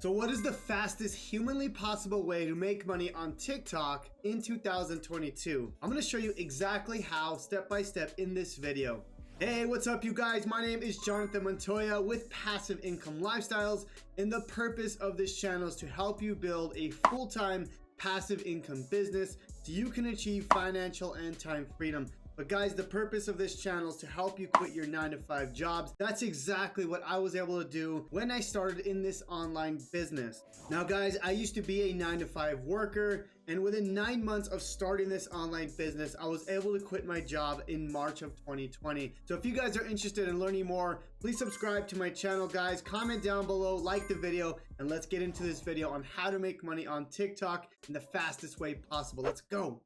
So what is the fastest humanly possible way to make money on TikTok in 2022? I'm going to show you exactly how, step by step, in this video. Hey, what's up you guys? My name is Jonathan Montoya with Passive Income Lifestyles, and the purpose of this channel is to help you build a full-time passive income business so you can achieve financial and time freedom. But guys, the purpose of this channel is to help you quit your 9-to-5 jobs. That's exactly what I was able to do when I started in this online business. Now guys, I used to be a 9-to-5 worker, and within 9 months of starting this online business, I was able to quit my job in March of 2020. So if you guys are interested in learning more, please subscribe to my channel, guys. Comment down below, like the video, and let's get into this video on how to make money on TikTok in the fastest way possible. Let's go.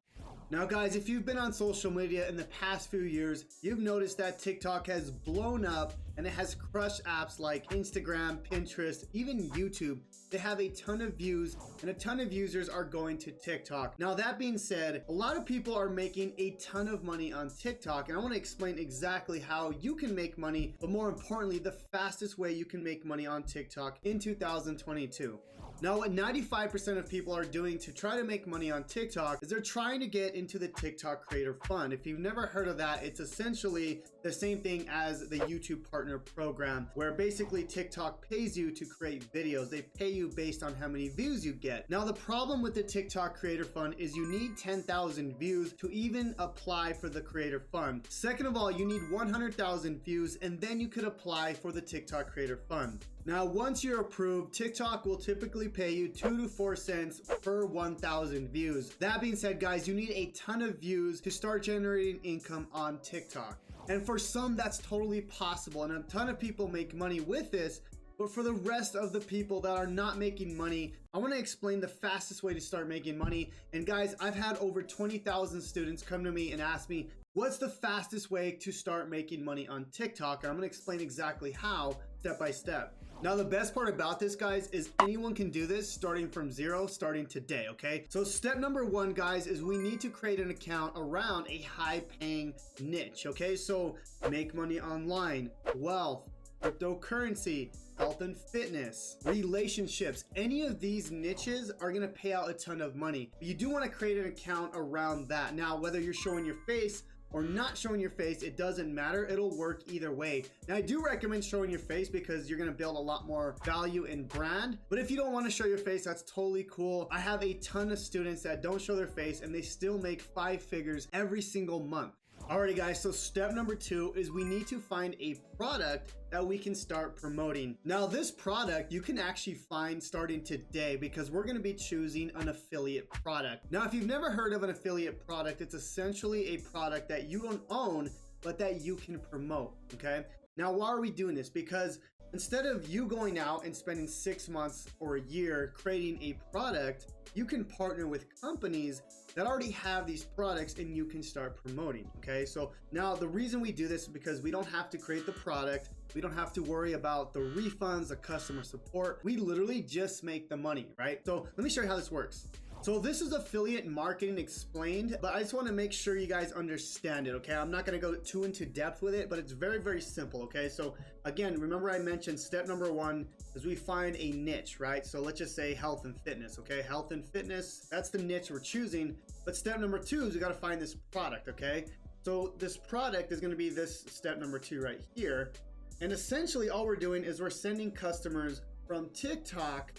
Now guys, if you've been on social media in the past few years, you've noticed that TikTok has blown up and it has crushed apps like Instagram, Pinterest, even YouTube. They have a ton of views and a ton of users are going to TikTok. Now that being said, a lot of people are making a ton of money on TikTok, and I want to explain exactly how you can make money, but more importantly, the fastest way you can make money on TikTok in 2022. Now, what 95% of people are doing to try to make money on TikTok is they're trying to get into the TikTok Creator Fund. If you've never heard of that, it's essentially the same thing as the YouTube Partner Program, where basically TikTok pays you to create videos. They pay you based on how many views you get. Now, the problem with the TikTok Creator Fund is you need 10,000 views to even apply for the Creator Fund. Second of all, you need 100,000 views, and then you could apply for the TikTok Creator Fund. Now, once you're approved, TikTok will typically pay you 2 to 4 cents per 1,000 views. That being said, guys, you need a ton of views to start generating income on TikTok. And for some, that's totally possible, and a ton of people make money with this. But for the rest of the people that are not making money, I want to explain the fastest way to start making money. And guys, I've had over 20,000 students come to me and ask me, what's the fastest way to start making money on TikTok? And I'm going to explain exactly how, step by step. Now, the best part about this, guys, is anyone can do this starting from zero, starting today, okay? So step number one, guys, is we need to create an account around a high-paying niche, okay? So make money online, wealth, cryptocurrency, health and fitness, relationships. Any of these niches are gonna pay out a ton of money. But you do wanna create an account around that. Now, whether you're showing your face or not showing your face, it doesn't matter. It'll work either way. Now, I do recommend showing your face because you're gonna build a lot more value in brand. But if you don't wanna show your face, that's totally cool. I have a ton of students that don't show their face and they still make 5 figures every single month. Alrighty guys, so step number 2 is we need to find a product that we can start promoting. Now this product you can actually find starting today because we're going to be choosing an affiliate product. Now if you've never heard of an affiliate product, it's essentially a product that you don't own but that you can promote, okay? Now why are we doing this? Because instead of you going out and spending 6 months or a year creating a product, you can partner with companies that already have these products and you can start promoting, okay? So now the reason we do this is because we don't have to create the product. We don't have to worry about the refunds, the customer support. We literally just make the money, right? So let me show you how this works. So this is affiliate marketing explained, but I just want to make sure you guys understand it, okay? I'm not going to go too into depth with it, but it's very, very simple, okay? So again, remember I mentioned step number 1 is we find a niche, right? So let's just say health and fitness, okay? Health and fitness, that's the niche we're choosing. But step number 2 is we got to find this product, okay? So this product is going to be this step number 2 right here. And essentially all we're doing is we're sending customers from TikTok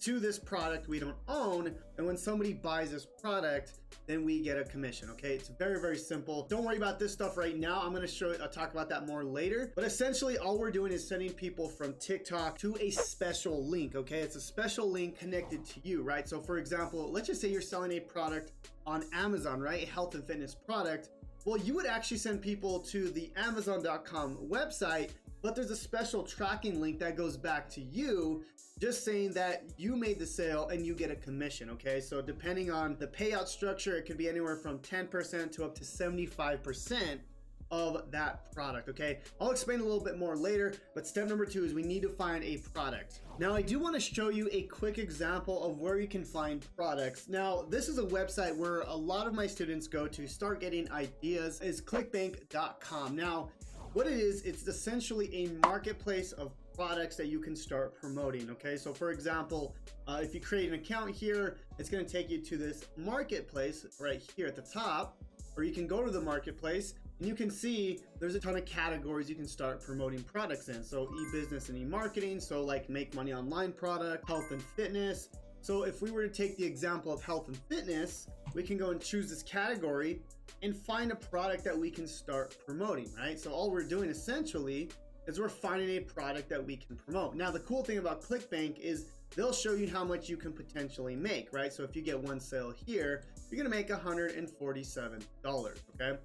to this product we don't own, and when somebody buys this product, then we get a commission, okay? It's very, very simple. Don't worry about this stuff right now. I'm gonna talk about that more later, but essentially all we're doing is sending people from TikTok to a special link, okay? It's a special link connected to you, right? So for example, let's just say you're selling a product on Amazon, right? A health and fitness product. Well, you would actually send people to the Amazon.com website, but there's a special tracking link that goes back to you, just saying that you made the sale and you get a commission, okay? So depending on the payout structure, it could be anywhere from 10% to up to 75% of that product, okay? I'll explain a little bit more later, but step number 2 is we need to find a product. Now, I do want to show you a quick example of where you can find products. Now, this is a website where a lot of my students go to start getting ideas, is ClickBank.com. Now, what it is, it's essentially a marketplace of products that you can start promoting. Okay, so for example, if you create an account here, it's going to take you to this marketplace right here at the top, or you can go to the marketplace and you can see there's a ton of categories you can start promoting products in. So e-business and e-marketing, so like make money online product, health and fitness. So if we were to take the example of health and fitness, we can go and choose this category and find a product that we can start promoting, right? So all we're doing essentially is we're finding a product that we can promote. Now, the cool thing about ClickBank is they'll show you how much you can potentially make, right? So if you get one sale here, you're gonna make $147, okay?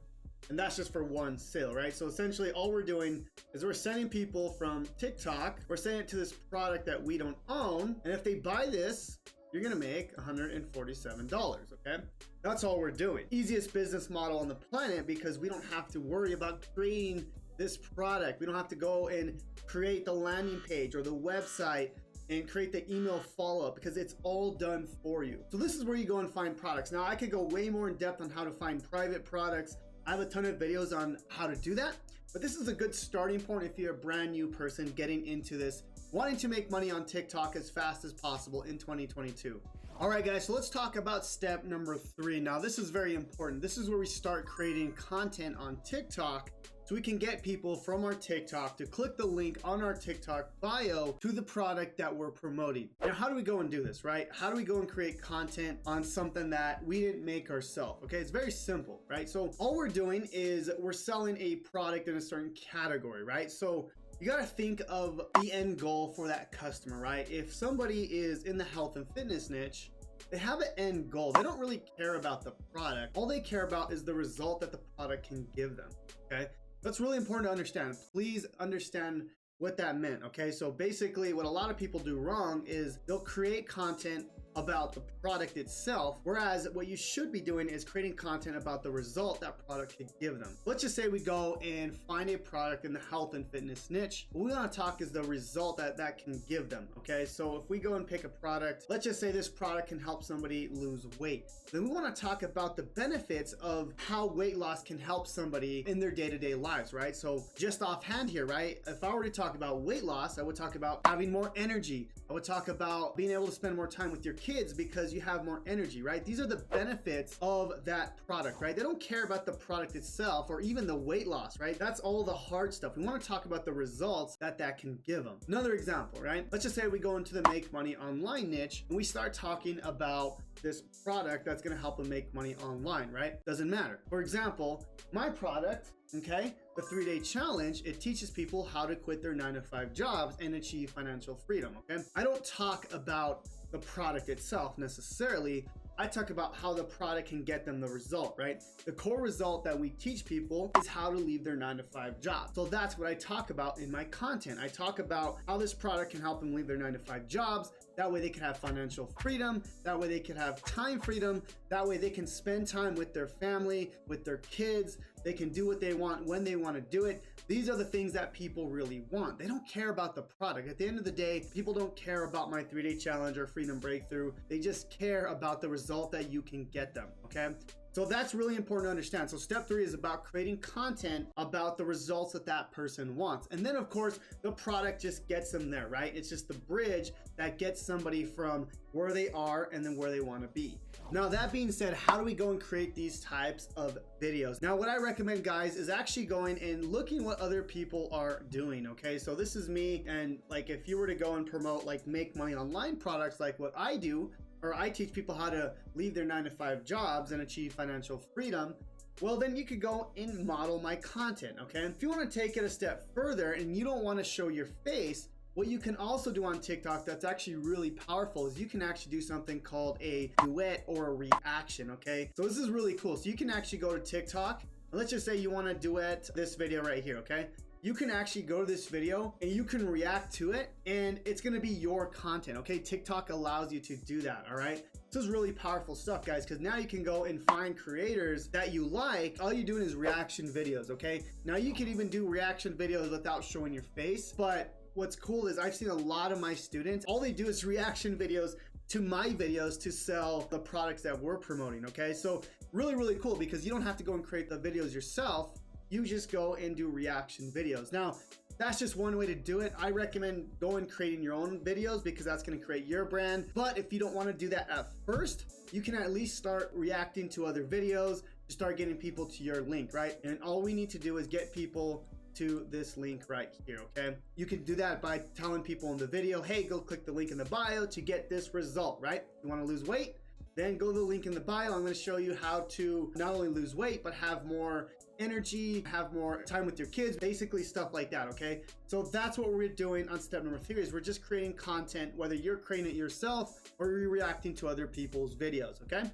And that's just for one sale, right? So essentially all we're doing is we're sending people from TikTok, we're sending it to this product that we don't own. And if they buy this, you're gonna make $147, okay? That's all we're doing. Easiest business model on the planet, because we don't have to worry about creating this product. We don't have to go and create the landing page or the website and create the email follow-up, because it's all done for you. So this is where you go and find products. Now I could go way more in depth on how to find private products. I have a ton of videos on how to do that, but this is a good starting point if you're a brand new person getting into this, wanting to make money on TikTok as fast as possible in 2022. All right, guys, so let's talk about step number 3. Now, this is very important. This is where we start creating content on TikTok so we can get people from our TikTok to click the link on our TikTok bio to the product that we're promoting. Now, how do we go and do this, right? How do we go and create content on something that we didn't make ourselves? Okay, it's very simple, right? So all we're doing is we're selling a product in a certain category, right? So you got to think of the end goal for that customer, right? If somebody is in the health and fitness niche, they have an end goal. They don't really care about the product. All they care about is the result that the product can give them, okay? That's really important to understand. Please understand what that meant, okay? So basically what a lot of people do wrong is they'll create content about the product itself, whereas what you should be doing is creating content about the result that product could give them. Let's just say we go and find a product in the health and fitness niche. What we want to talk is the result that can give them, okay? So if we go and pick a product, let's just say this product can help somebody lose weight. Then we want to talk about the benefits of how weight loss can help somebody in their day-to-day lives, right? So just offhand here, right? If I were to talk about weight loss, I would talk about having more energy. I would talk about being able to spend more time with your kids because you have more energy, right? These are the benefits of that product, right? They don't care about the product itself or even the weight loss, right? That's all the hard stuff. We want to talk about the results that can give them. Another example, right? Let's just say we go into the make money online niche and we start talking about this product that's going to help them make money online, right? Doesn't matter. For example, my product, okay, the 3-day challenge, it teaches people how to quit their 9-to-5 jobs and achieve financial freedom, okay? I don't talk about the product itself necessarily. I talk about how the product can get them the result, right? The core result that we teach people is how to leave their 9-to-5 job. So that's what I talk about in my content. I talk about how this product can help them leave their 9-to-5 jobs. That way they can have financial freedom. That way they can have time freedom. That way they can spend time with their family, with their kids. They can do what they want when they want to do it. These are the things that people really want. They don't care about the product. At the end of the day, people don't care about my 3-day challenge or freedom breakthrough. They just care about the result that you can get them, okay? So that's really important to understand. So step 3 is about creating content about the results that person wants. And then of course, the product just gets them there, right? It's just the bridge that gets somebody from where they are and then where they want to be. Now, that being said, how do we go and create these types of videos? Now, what I recommend, guys, is actually going and looking what other people are doing, okay? So this is me, and like if you were to go and promote like make money online products like what I do, or I teach people how to leave their 9-to-5 jobs and achieve financial freedom, well, then you could go and model my content, okay? If you want to take it a step further and you don't want to show your face, what you can also do on TikTok that's actually really powerful is you can actually do something called a duet or a reaction, okay? So this is really cool. So you can actually go to TikTok, and let's just say you want to duet this video right here, okay? You can actually go to this video and you can react to it, and it's gonna be your content, okay? TikTok allows you to do that, all right? This is really powerful stuff, guys, because now you can go and find creators that you like. All you're doing is reaction videos, okay? Now you can even do reaction videos without showing your face, but what's cool is I've seen a lot of my students, all they do is reaction videos to my videos to sell the products that we're promoting, okay? So really, really cool, because you don't have to go and create the videos yourself. You just go and do reaction videos. Now, that's just one way to do it. I recommend going creating your own videos because that's going to create your brand. But if you don't want to do that at first, you can at least start reacting to other videos to start getting people to your link, right? And all we need to do is get people to this link right here, okay? You can do that by telling people in the video, hey, go click the link in the bio to get this result, right? You want to lose weight? Then go to the link in the bio. I'm going to show you how to not only lose weight, but have more energy, have more time with your kids, basically stuff like that, okay? So that's what we're doing on step number 3 is we're just creating content, whether you're creating it yourself or you're reacting to other people's videos, okay?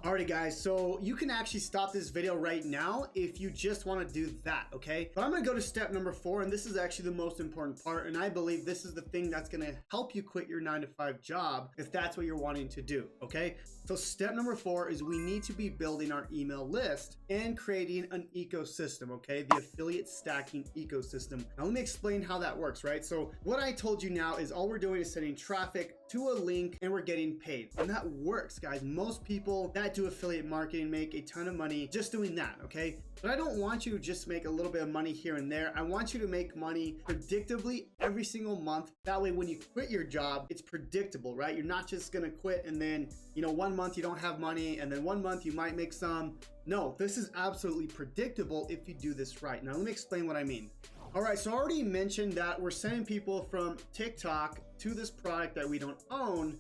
Alrighty guys, so you can actually stop this video right now if you just want to do that, okay? But I'm going to go to step number 4, and this is actually the most important part, and I believe this is the thing that's going to help you quit your 9-to-5 job if that's what you're wanting to do, okay? So step number 4 is we need to be building our email list and creating an ecosystem, okay? The affiliate stacking ecosystem. Now let me explain how that works, right? So what I told you now is all we're doing is sending traffic to a link and we're getting paid. And that works, guys. Most people that do affiliate marketing make a ton of money just doing that, okay? But I don't want you to just make a little bit of money here and there. I want you to make money predictably every single month. That way, when you quit your job, it's predictable, right? You're not just gonna quit and then, you know, 1 month you don't have money and then 1 month you might make some. No, this is absolutely predictable if you do this right. Now, let me explain what I mean. All right, so I already mentioned that we're sending people from TikTok to this product that we don't own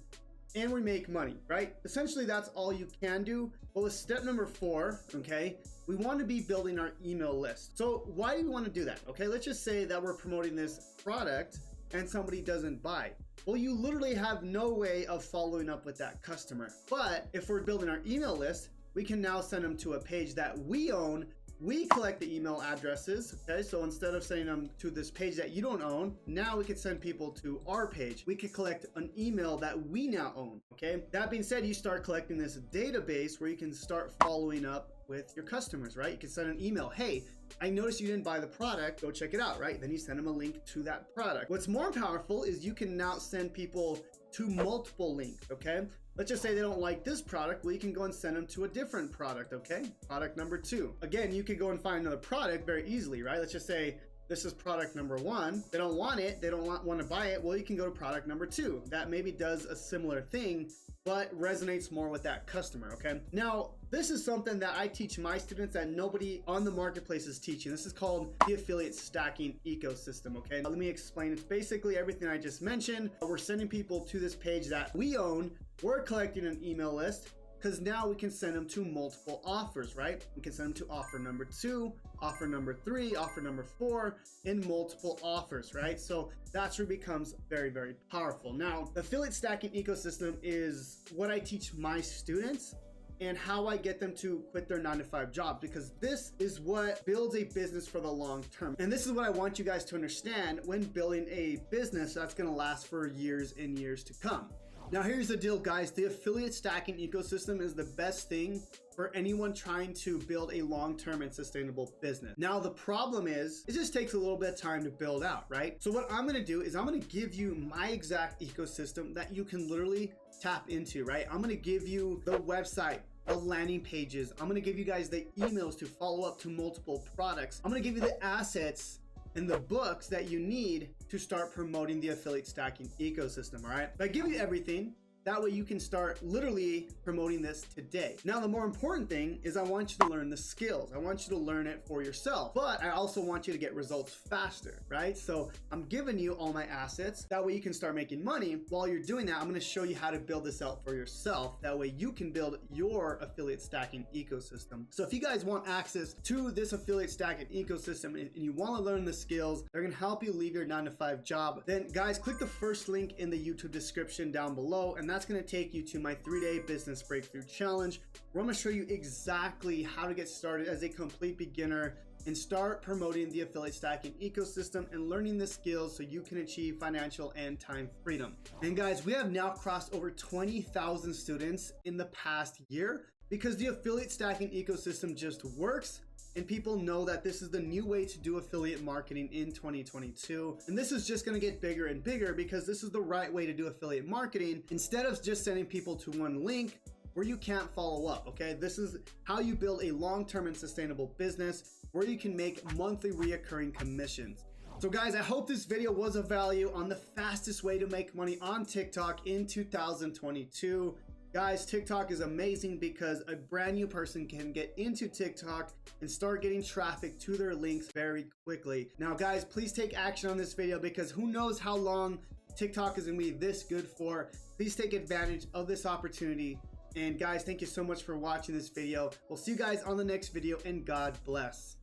and we make money, right? Essentially, that's all you can do. Well, with step number 4, okay, we want to be building our email list. So why do we want to do that? Okay, let's just say that we're promoting this product and somebody doesn't buy. Well, you literally have no way of following up with that customer. But if we're building our email list, we can now send them to a page that we own. We collect the email addresses, okay? So instead of sending them to this page that you don't own, now we could send people to our page. We could collect an email that we now own, okay? That being said, you start collecting this database where you can start following up with your customers, right? You can send an email, hey, I noticed you didn't buy the product, go check it out, right? Then you send them a link to that product. What's more powerful is you can now send people to multiple links, okay? Let's just say they don't like this product. Well, you can go and send them to a different product, okay? Product number 2. Again, you could go and find another product very easily, right? Let's just say this is product number 1. They don't want it. They don't want to buy it. Well, you can go to product number 2. That maybe does a similar thing, but resonates more with that customer, okay? Now, this is something that I teach my students that nobody on the marketplace is teaching. This is called the affiliate stacking ecosystem, okay? Now, let me explain. It's basically everything I just mentioned. We're sending people to this page that we own. We're collecting an email list because now we can send them to multiple offers, right? We can send them to offer number 2, offer number 3, offer number 4, and multiple offers, right? So that's where it becomes very, very powerful. Now, the affiliate stacking ecosystem is what I teach my students and how I get them to quit their 9-to-5 job, because this is what builds a business for the long term. And this is what I want you guys to understand when building a business that's gonna last for years and years to come. Now, here's the deal, guys. The affiliate stacking ecosystem is the best thing for anyone trying to build a long-term and sustainable business. Now, the problem is, it just takes a little bit of time to build out, right? So what I'm gonna do is I'm gonna give you my exact ecosystem that you can literally tap into, right? I'm gonna give you the website, the landing pages. I'm gonna give you guys the emails to follow up to multiple products. I'm gonna give you the assets and the books that you need to start promoting the affiliate stacking ecosystem, all right? I give you everything. That way you can start literally promoting this today. Now, the more important thing is I want you to learn the skills. I want you to learn it for yourself, but I also want you to get results faster, right? So I'm giving you all my assets. That way you can start making money. While you're doing that, I'm gonna show you how to build this out for yourself. That way you can build your affiliate stacking ecosystem. So if you guys want access to this affiliate stacking ecosystem and you wanna learn the skills, they're gonna help you leave your 9-to-5 job, then guys, click the first link in the YouTube description down below, and that's going to take you to my 3-day business breakthrough challenge, where I'm going to show you exactly how to get started as a complete beginner and start promoting the affiliate stacking ecosystem and learning the skills so you can achieve financial and time freedom. And guys, we have now crossed over 20,000 students in the past year because the affiliate stacking ecosystem just works. And people know that this is the new way to do affiliate marketing in 2022. And this is just gonna get bigger and bigger because this is the right way to do affiliate marketing instead of just sending people to one link where you can't follow up, okay? This is how you build a long-term and sustainable business where you can make monthly reoccurring commissions. So guys, I hope this video was of value on the fastest way to make money on TikTok in 2022. Guys, TikTok is amazing because a brand new person can get into TikTok and start getting traffic to their links very quickly. Now guys, please take action on this video because who knows how long TikTok is gonna be this good for. Please take advantage of this opportunity. And guys, thank you so much for watching this video. We'll see you guys on the next video, and God bless.